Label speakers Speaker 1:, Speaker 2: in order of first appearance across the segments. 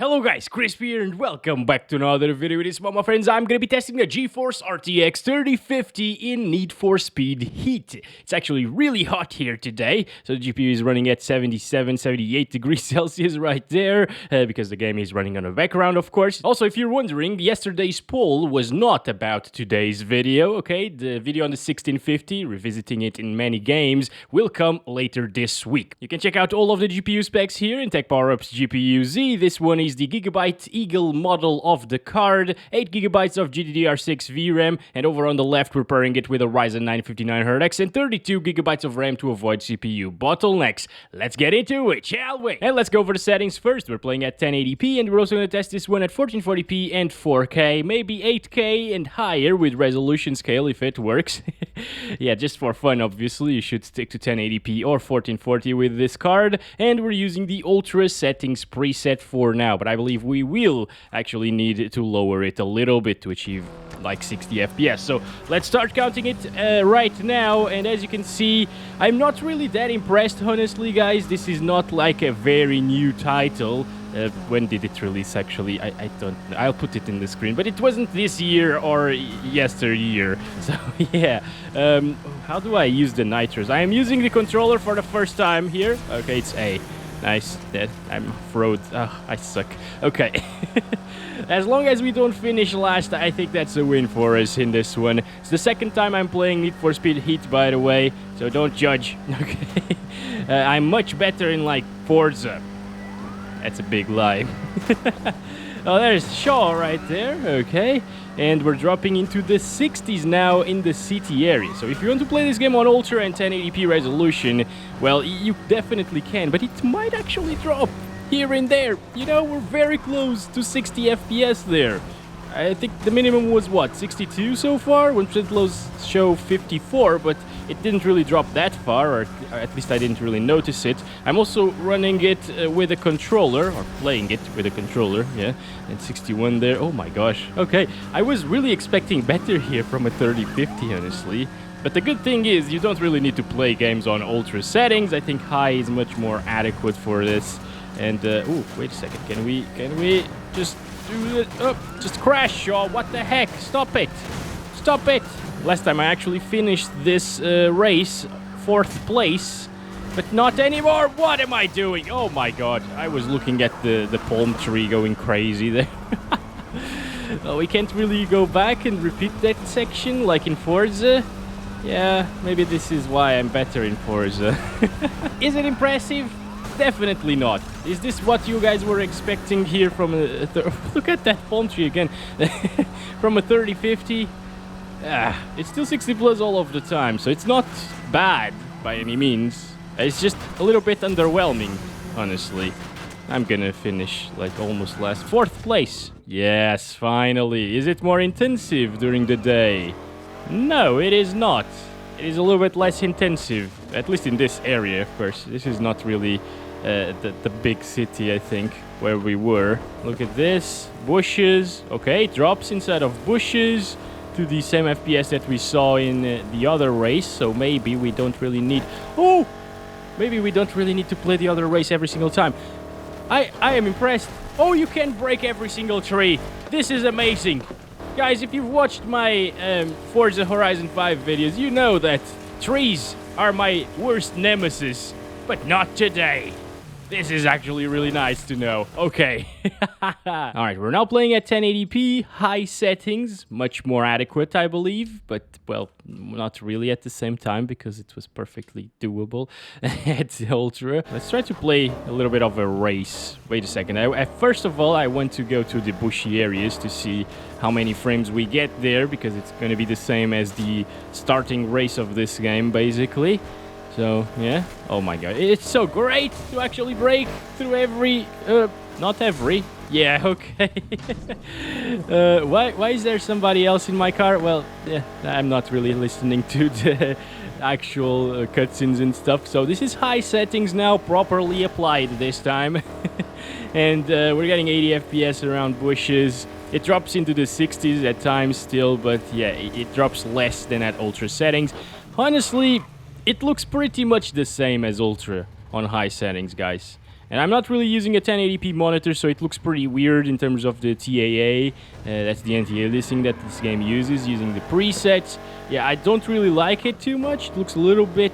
Speaker 1: Hello guys, Chris here and welcome back to another video. This one, my friends, I'm gonna be testing the GeForce RTX 3050 in Need for Speed Heat. It's actually really hot here today, so the GPU is running at 77, 78 degrees Celsius right there, because the game is running on the background, of course. Also, if you're wondering, yesterday's poll was not about today's video, okay? The video on the 1650, revisiting it in many games, will come later this week. You can check out all of the GPU specs here in Tech Power-Up's GPU Z. This one is the Gigabyte Eagle model of the card, 8 GB of GDDR6 VRAM, and over on the left we're pairing it with a Ryzen 95900X and 32 GB of RAM to avoid CPU bottlenecks. Let's get into it, shall we? And let's go over the settings first. We're playing at 1080p and we're also going to test this one at 1440p and 4K, maybe 8K and higher with resolution scale if it works. Yeah, just for fun, obviously, you should stick to 1080p or 1440 with this card, and we're using the Ultra settings preset for now, but I believe we will actually need to lower it a little bit to achieve like 60 FPS. So let's start counting it right now, and as you can see, I'm not really that impressed, honestly, guys. This is not like a very new title. When did it release, actually? I don't know. I'll put it in the screen, but it wasn't this year or yesteryear. So yeah, how do I use the nitros? I am using the controller for the first time here. Okay, it's A. Nice. That I'm froze. Oh, I suck. Okay. As long as we don't finish last, I think that's a win for us in this one. It's the second time I'm playing Need for Speed Heat, by the way, so don't judge. Okay. I'm much better in like Forza. That's a big lie. Oh, there's Shaw right there, okay. And we're dropping into the 60s now in the city area. So if you want to play this game on Ultra and 1080p resolution, well, you definitely can, but it might actually drop here and there. You know, we're very close to 60 FPS there. I think the minimum was, what, 62 so far? When Trentlows show 54, but it didn't really drop that far, or at least I didn't really notice it. I'm also running it with a controller, or playing it with a controller, yeah, and 61 there. Oh my gosh, okay. I was really expecting better here from a 3050, honestly. But the good thing is, you don't really need to play games on Ultra settings. I think high is much more adequate for this. And, ooh, wait a second, can we just do it? Oh, just crash, Shaw, what the heck? Stop it! Stop it! Last time I actually finished this race, 4th place, but not anymore. What am I doing? Oh my god, I was looking at the palm tree going crazy there. Oh, we can't really go back and repeat that section like in Forza. Yeah, maybe this is why I'm better in Forza. Is it impressive? Definitely not. Is this what you guys were expecting here from a... Look at that palm tree again. From a 3050? It's still 60 plus all of the time, so it's not bad by any means. It's just a little bit underwhelming, honestly. I'm gonna finish like almost last. 4th place. Yes, finally. Is it more intensive during the day? No, it is not. It is a little bit less intensive, at least in this area, of course. This is not really the big city, I think, where we were. Look at this. Bushes. Okay, it drops inside of bushes to the same FPS that we saw in the other race, so maybe we don't really need... Oh! Maybe we don't really need to play the other race every single time. I am impressed. Oh, you can break every single tree. This is amazing. Guys, if you've watched my Forza Horizon 5 videos, you know that trees are my worst nemesis, but not today. This is actually really nice to know. Okay. Alright, we're now playing at 1080p, high settings, much more adequate, I believe, but, well, not really at the same time because it was perfectly doable at Ultra. Let's try to play a little bit of a race. Wait a second. First of all, I want to go to the bushy areas to see how many frames we get there, because it's going to be the same as the starting race of this game, basically. So, yeah. Oh my god. It's so great to actually break through every... not every. Yeah, okay. Why is there somebody else in my car? Well, yeah, I'm not really listening to the actual cutscenes and stuff. So this is high settings now, properly applied this time. And we're getting 80 FPS around bushes. It drops into the 60s at times still, but yeah, it drops less than at Ultra settings. Honestly, it looks pretty much the same as Ultra on high settings, guys. And I'm not really using a 1080p monitor, so it looks pretty weird in terms of the TAA. That's the anti-aliasing that this game uses, using the presets. Yeah, I don't really like it too much. It looks a little bit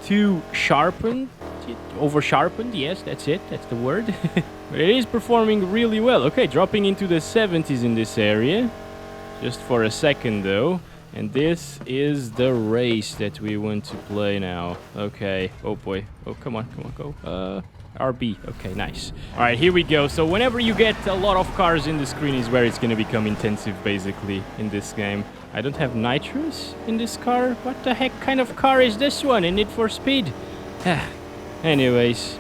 Speaker 1: too sharpened. Over-sharpened, yes, that's it. That's the word. But it is performing really well. Okay, dropping into the 70s in this area. Just for a second, though. And this is the race that we want to play now. Okay. Oh, boy. Oh, come on, go. RB. Okay, nice. All right, here we go. So whenever you get a lot of cars in the screen is where it's going to become intensive, basically, in this game. I don't have nitrous in this car. What the heck kind of car is this one in Need for Speed? Anyways,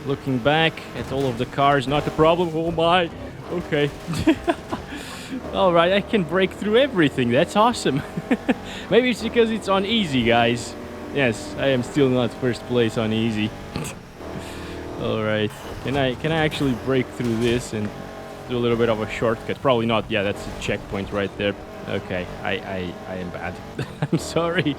Speaker 1: looking back at all of the cars, not a problem. Oh, my. Okay. All right, I can break through everything. That's awesome. Maybe it's because it's on easy, guys. Yes, I am still not first place on easy. All right, can I actually break through this and do a little bit of a shortcut? Probably not. Yeah, that's a checkpoint right there. Okay, I am bad. I'm sorry.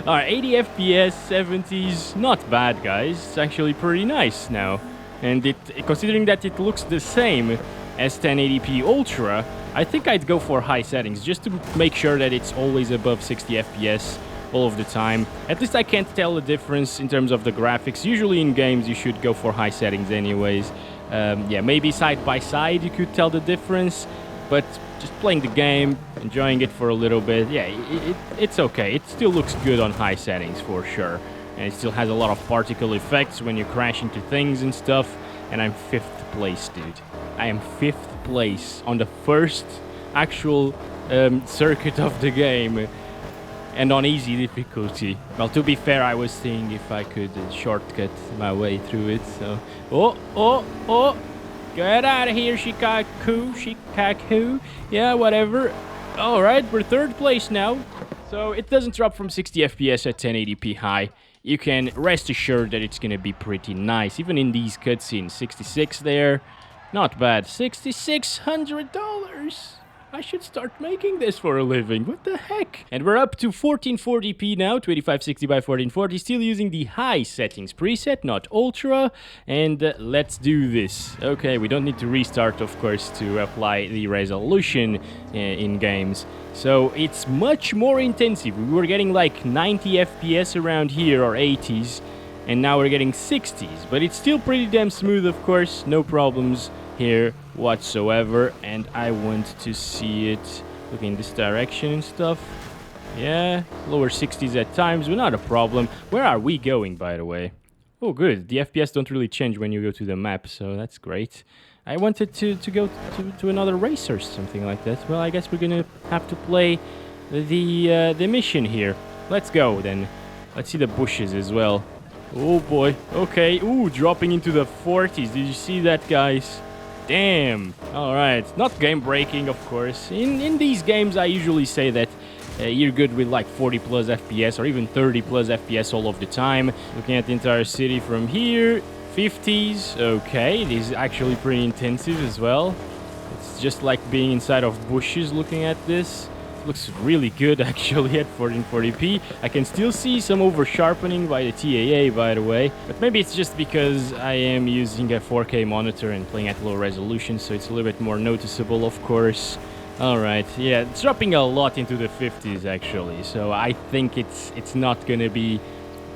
Speaker 1: All right, 80 FPS, 70s, not bad, guys. It's actually pretty nice now. And considering that it looks the same as 1080p Ultra, I think I'd go for high settings just to make sure that it's always above 60 FPS all of the time. At least I can't tell the difference in terms of the graphics. Usually in games you should go for high settings anyways. Yeah, maybe side by side you could tell the difference, but just playing the game, enjoying it for a little bit, yeah, it's okay. It still looks good on high settings for sure. And it still has a lot of particle effects when you crash into things and stuff. And I'm 5th place, dude. I am 5th place on the first actual circuit of the game. And on easy difficulty. Well, to be fair, I was seeing if I could shortcut my way through it, so... Oh! Get out of here, Shikaku. Yeah, whatever. Alright, we're 3rd place now. So, it doesn't drop from 60 FPS at 1080p high. You can rest assured that it's gonna be pretty nice. Even in these cutscenes, 66 there. Not bad. $6,600! I should start making this for a living. What the heck? And we're up to 1440p now, 2560 by 1440, still using the high settings preset, not ultra. And let's do this. Okay, we don't need to restart, of course, to apply the resolution in games. So it's much more intensive. We were getting like 90 FPS around here, or 80s, and now we're getting 60s. But it's still pretty damn smooth, of course, no problems here whatsoever, and I want to see it looking in this direction and stuff. Yeah, lower 60s at times, but not a problem. Where are we going, by the way? Oh, good. The FPS don't really change when you go to the map, so that's great. I wanted to go to another race or something like that. Well, I guess we're gonna have to play the mission here. Let's go, then. Let's see the bushes as well. Oh, boy. Okay. Ooh, dropping into the 40s. Did you see that, guys? Damn. Alright. Not game breaking, of course. In these games, I usually say that you're good with like 40 plus FPS or even 30 plus FPS all of the time. Looking at the entire city from here. 50s. Okay. It is actually pretty intensive as well. It's just like being inside of bushes looking at this. Looks really good actually at 1440p. I can still see some over sharpening by the TAA, by the way, but maybe it's just because I am using a 4K monitor and playing at low resolution, so it's a little bit more noticeable, of course. Alright, yeah, it's dropping a lot into the 50s actually, so I think it's not gonna be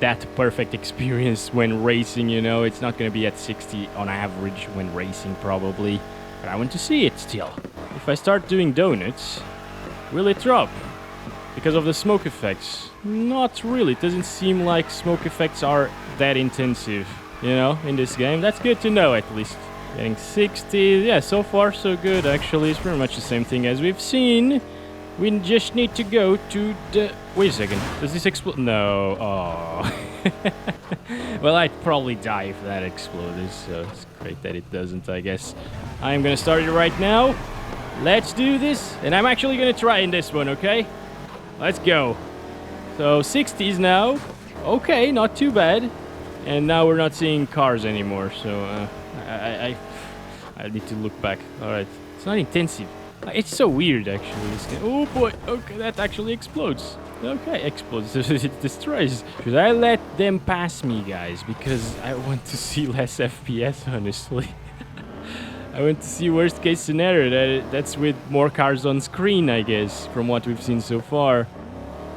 Speaker 1: that perfect experience when racing, you know. It's not gonna be at 60 on average when racing probably, but I want to see it still. If I start doing donuts, will it drop? Because of the smoke effects? Not really. It doesn't seem like smoke effects are that intensive, you know, in this game. That's good to know, at least. Getting 60. Yeah, so far so good, actually. It's pretty much the same thing as we've seen. We just need to go to the... Wait a second. Does this explode? No. Oh. Well, I'd probably die if that exploded, so it's great that it doesn't, I guess. I'm gonna start it right now. Let's do this, and I'm actually gonna try in this one, okay? Let's go. So 60s now. Okay, not too bad. And now we're not seeing cars anymore, so I need to look back. All right, it's not intensive. It's so weird, actually. Oh boy, okay, that actually explodes. Okay, explodes. It destroys. Should I let them pass me, guys? Because I want to see less FPS, honestly. I want to see worst case scenario. That's with more cars on screen, I guess, from what we've seen so far.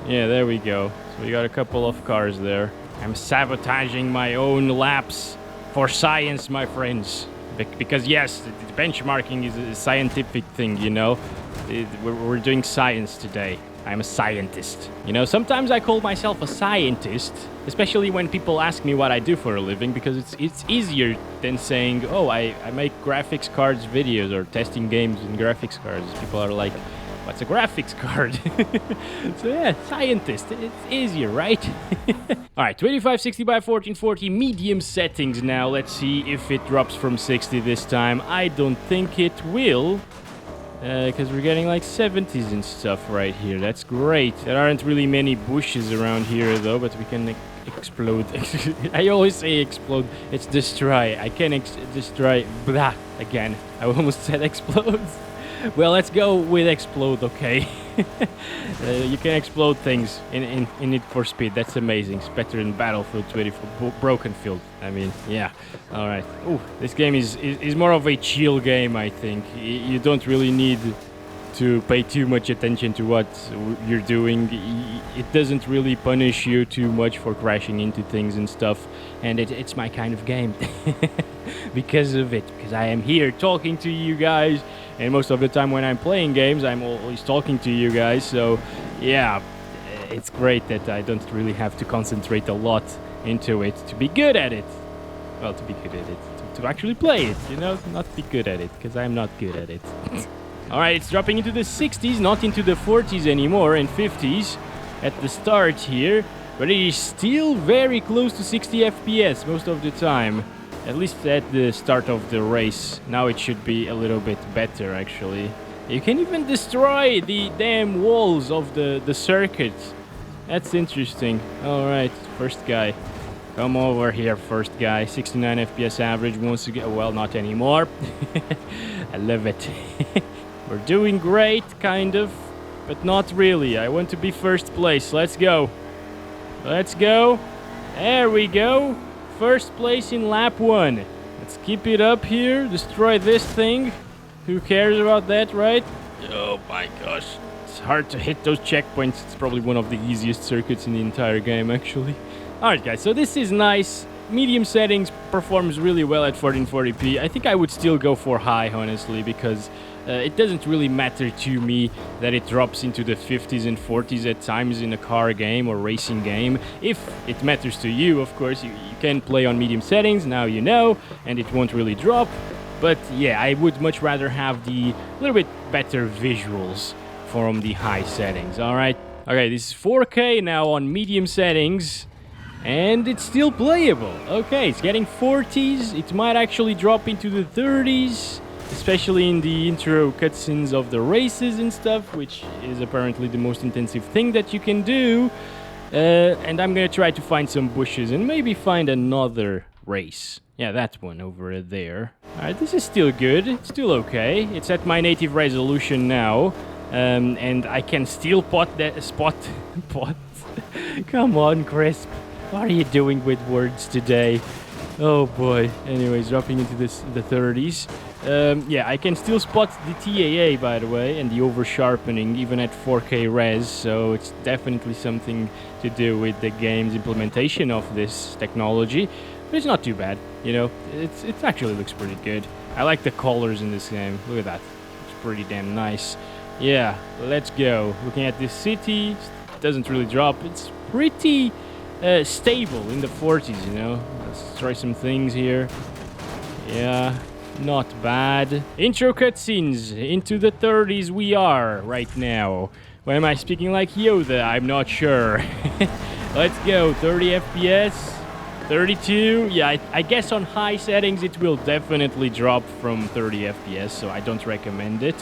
Speaker 1: Yeah, there we go. So we got a couple of cars there. I'm sabotaging my own laps for science, my friends. Because yes, the benchmarking is a scientific thing, you know. We're doing science today. I'm a scientist. You know, sometimes I call myself a scientist, especially when people ask me what I do for a living, because it's easier than saying, oh, I make graphics cards videos or testing games in graphics cards. People are like, what's a graphics card? So yeah, scientist. It's easier, right? All right, 2560 by 1440 medium settings now. Let's see if it drops from 60 this time. I don't think it will, because we're getting like 70s and stuff right here. That's great. There aren't really many bushes around here though, but we can explode. I always say explode. It's destroy. I can destroy. Blah. Again, I almost said explodes. Well, let's go with explode, okay? You can explode things in Need for Speed. That's amazing. It's better than Battlefield 24 Broken Field. I mean, yeah. All right. Ooh, this game is more of a chill game, I think. You don't really need to pay too much attention to what you're doing. It doesn't really punish you too much for crashing into things and stuff. And it's my kind of game. Because of it. Because I am here talking to you guys. And most of the time when I'm playing games, I'm always talking to you guys. So, yeah, it's great that I don't really have to concentrate a lot into it to be good at it. Well, to be good at it. To actually play it, you know? Not be good at it, because I'm not good at it. Alright, it's dropping into the 60s, not into the 40s anymore, and 50s at the start here. But it is still very close to 60 FPS most of the time. At least at the start of the race. Now it should be a little bit better, actually. You can even destroy the damn walls of the circuit. That's interesting. Alright, first guy. Come over here, first guy. 69 FPS average once again. Well, not anymore. I love it. We're doing great, kind of. But not really. I want to be first place. Let's go. Let's go. There we go. First place in lap 1. Let's keep it up here. Destroy this thing. Who cares about that, right? Oh my gosh. It's hard to hit those checkpoints. It's probably one of the easiest circuits in the entire game, actually. Alright guys, so this is nice. Medium settings performs really well at 1440p. I think I would still go for high, honestly, because it doesn't really matter to me that it drops into the 50s and 40s at times in a car game or racing game. If it matters to you, of course, you can play on medium settings, now you know, and it won't really drop. But yeah, I would much rather have the little bit better visuals from the high settings, alright? Okay, this is 4K now on medium settings. And it's still playable. Okay, it's getting 40s. It might actually drop into the 30s. Especially in the intro cutscenes of the races and stuff, which is apparently the most intensive thing that you can do. And I'm gonna try to find some bushes and maybe find another race. Yeah, that one over there. Alright, this is still good. It's still okay. It's at my native resolution now. And I can still pot. Come on, Crisp. What are you doing with words today? Oh boy. Anyways, dropping into the 30s. Yeah, I can still spot the TAA, by the way, and the over-sharpening, even at 4K res, so it's definitely something to do with the game's implementation of this technology. But it's not too bad, you know? It actually looks pretty good. I like the colors in this game. Look at that. It's pretty damn nice. Yeah, let's go. Looking at this city, it doesn't really drop. It's pretty stable in the 40s, you know? Let's try some things here. Yeah. Not bad. Intro cutscenes. Into the 30s we are right now. Why am I speaking like Yoda? I'm not sure. Let's go. 30 FPS. 32. Yeah, I guess on high settings it will definitely drop from 30 FPS, so I don't recommend it.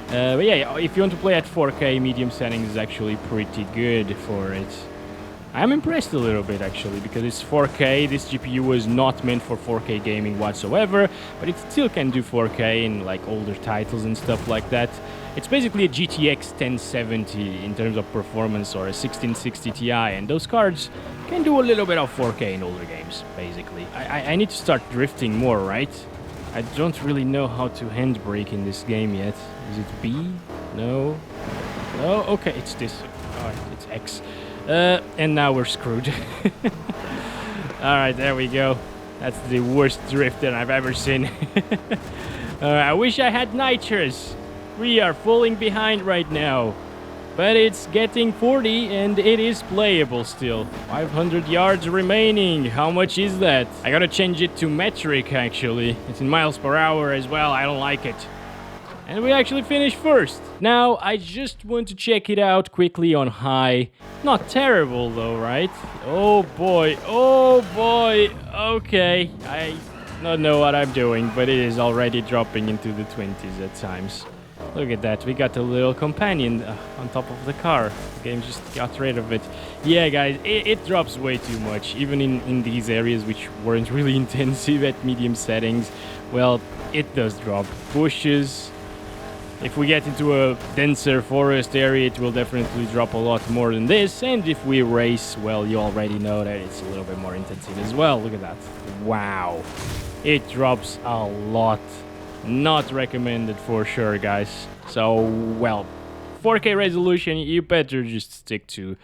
Speaker 1: But yeah, if you want to play at 4K, medium settings is actually pretty good for it. I'm impressed a little bit actually, because it's 4K. This GPU was not meant for 4K gaming whatsoever, but it still can do 4K in like older titles and stuff like that. It's basically a GTX 1070 in terms of performance, or a 1660 Ti, and those cards can do a little bit of 4K in older games, basically. I need to start drifting more, right? I don't really know how to handbrake in this game yet. Is it B? No. No? Okay, it's this. Alright, it's X. And now we're screwed. Alright, there we go. That's the worst drift that I've ever seen. I wish I had nitrous. We are falling behind right now. But it's getting 40 and it is playable still. 500 yards remaining. How much is that? I gotta change it to metric actually. It's in miles per hour as well. I don't like it. And we actually finished first. Now, I just want to check it out quickly on high. Not terrible though, right? Oh boy, oh boy. Okay, I don't know what I'm doing, but it is already dropping into the 20s at times. Look at that, we got a little companion on top of the car. The game just got rid of it. Yeah, guys, it drops way too much, even in these areas which weren't really intensive at medium settings. Well, it does drop. Bushes. If we get into a denser forest area, it will definitely drop a lot more than this. And if we race, well, you already know that it's a little bit more intensive as well. Look at that. Wow. It drops a lot. Not recommended for sure, guys. So, well, 4K resolution, you better just stick to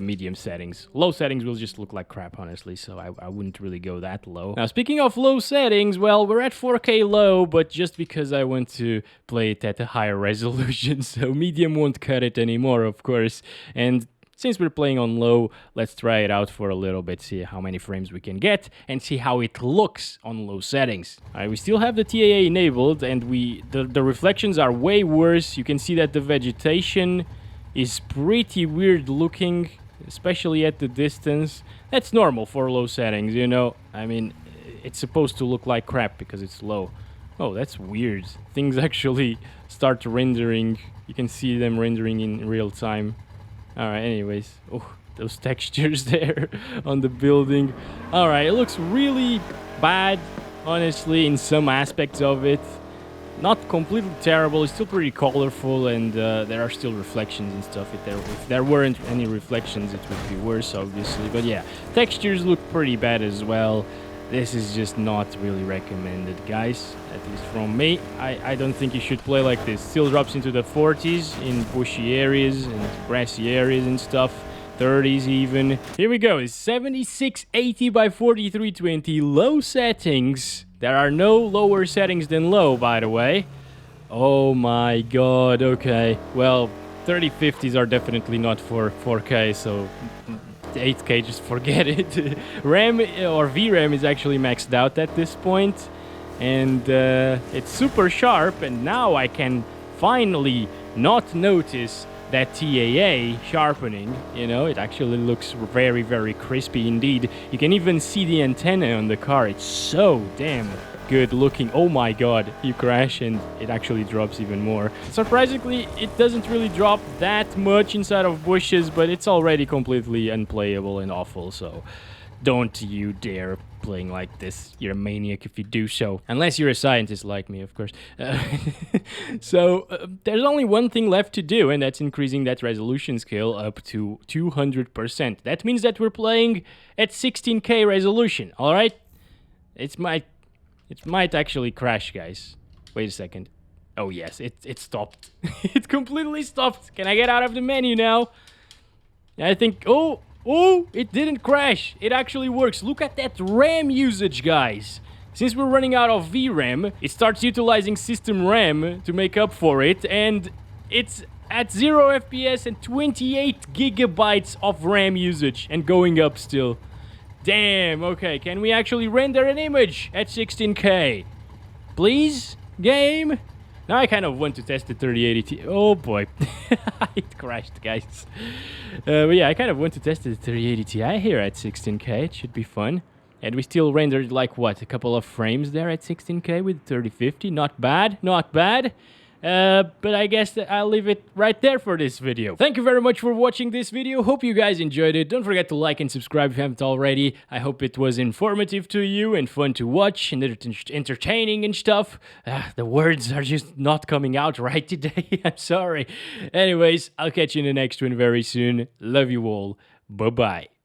Speaker 1: medium settings. Low settings will just look like crap, honestly, so I wouldn't really go that low. Now, speaking of low settings, well, we're at 4K low, but just because I want to play it at a higher resolution, so medium won't cut it anymore, of course. And since we're playing on low, let's try it out for a little bit, see how many frames we can get, and see how it looks on low settings. Alright, we still have the TAA enabled, and the reflections are way worse. You can see that the vegetation is pretty weird looking, especially at the distance. That's normal for low settings, you know. I mean, it's supposed to look like crap because it's low. Oh, that's weird. Things actually start rendering. You can see them rendering in real time. Alright, anyways. Oh, those textures there on the building. Alright, it looks really bad, honestly, in some aspects of it. Not completely terrible, it's still pretty colorful, and there are still reflections and stuff. If there weren't any reflections, it would be worse, obviously. But yeah, textures look pretty bad as well. This is just not really recommended, guys, at least from me. I don't think you should play like this. Still drops into the 40s in bushy areas and grassy areas and stuff. 30s even. Here we go. It's 7680 by 4320. Low settings. There are no lower settings than low, by the way. Oh my god, okay. Well, 3050s are definitely not for 4K, so 8K, just forget it. RAM or VRAM is actually maxed out at this point, and it's super sharp, and now I can finally not notice that TAA sharpening. You know, it actually looks very, very crispy indeed. You can even see the antenna on the car. It's so damn good looking. Oh my god, you crash and it actually drops even more. Surprisingly, it doesn't really drop that much inside of bushes, but it's already completely unplayable and awful, so don't you dare playing like this. You're a maniac if you do so. Unless you're a scientist like me, of course. So there's only one thing left to do, and that's increasing that resolution scale up to 200%. That means that we're playing at 16K resolution, alright? It might actually crash, guys. Wait a second. Oh yes, it stopped. It completely stopped. Can I get out of the menu now? I think... Oh, it didn't crash. It actually works. Look at that RAM usage, guys. Since we're running out of VRAM, it starts utilizing system RAM to make up for it, and it's at 0 FPS and 28 gigabytes of RAM usage, and going up still. Damn, okay, can we actually render an image at 16K? Please, game? Now I kind of want to test the 3080 Ti. Oh boy, it crashed, guys. But yeah, I kind of want to test the 3080 Ti here at 16K. It should be fun. And we still rendered like what, a couple of frames there at 16K with 3050. Not bad, not bad. But I guess that I'll leave it right there for this video. Thank you very much for watching this video. Hope you guys enjoyed it. Don't forget to like and subscribe if you haven't already. I hope it was informative to you and fun to watch and entertaining and stuff. The words are just not coming out right today. I'm sorry. Anyways, I'll catch you in the next one very soon. Love you all. Bye-bye.